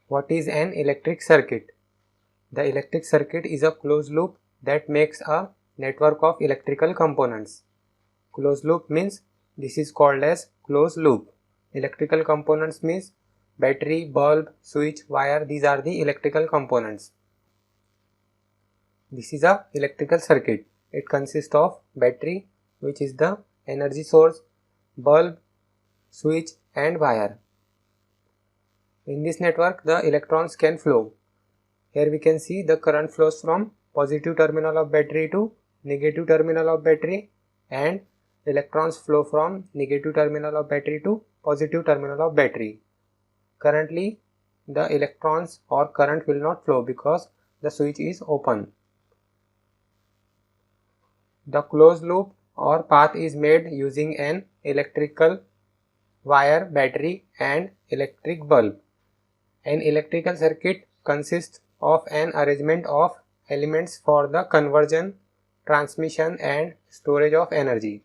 What is an electric circuit? The electric circuit is a closed loop that makes a network of electrical components. Closed loop means this is called as closed loop. Electrical components means battery, bulb, switch, wire, these are the electrical components. This is a electrical circuit. It consists of battery, which is the energy source, bulb, switch and wire. In this network, the electrons can flow. Here we can see the current flows from positive terminal of battery to negative terminal of battery, and electrons flow from negative terminal of battery to positive terminal of battery. Currently, the electrons or current will not flow because the switch is open. The closed loop or path is made using an electrical wire, battery and electric bulb. An electrical circuit consists of an arrangement of elements for the conversion, transmission and storage of energy.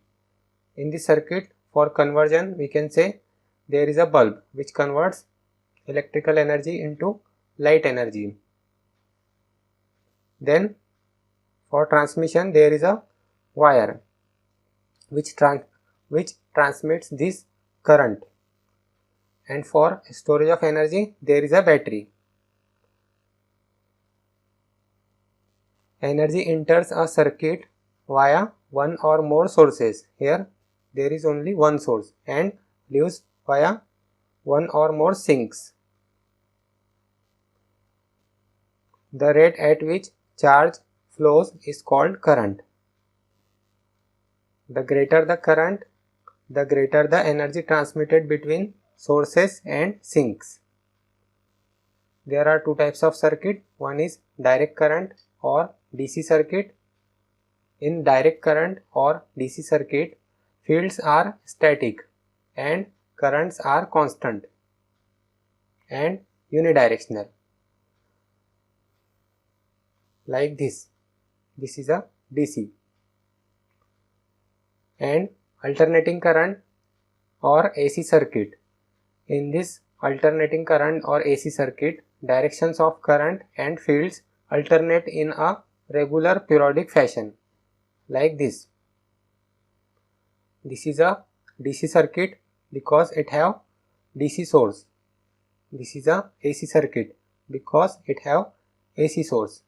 In this circuit, for conversion, we can say there is a bulb which converts electrical energy into light energy. Then for transmission, there is a wire which transmits this current, and for storage of energy there is a battery. Energy enters a circuit via one or more sources. Here there is only one source, and leaves via one or more sinks. The rate at which charge flows is called current. The greater the current, the greater the energy transmitted between sources and sinks. There are two types of circuit. One is direct current or DC circuit. In direct current or DC circuit, fields are static and currents are constant and unidirectional. Like this. This is a DC. And alternating current or AC circuit. In this alternating current or AC circuit, directions of current and fields alternate in a regular periodic fashion, like this. This is a DC circuit because it have DC source. This is a AC circuit because it have AC source.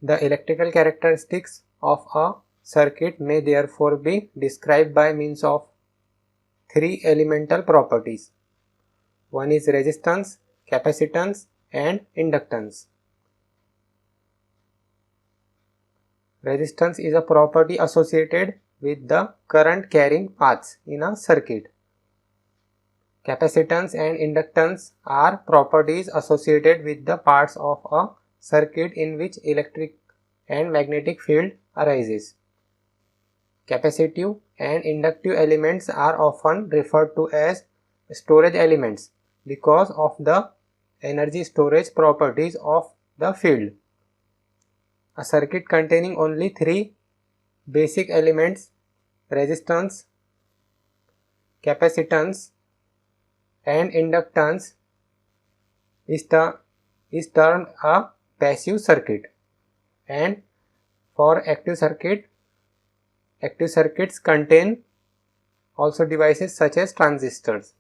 The electrical characteristics of a circuit may therefore be described by means of three elemental properties. One is resistance, capacitance and inductance. Resistance is a property associated with the current carrying paths in a circuit. Capacitance and inductance are properties associated with the parts of a circuit in which electric and magnetic field arises. Capacitive and inductive elements are often referred to as storage elements because of the energy storage properties of the field. A circuit containing only three basic elements, resistance, capacitance and inductance, is termed a passive circuit. And for active circuits contain also devices such as transistors.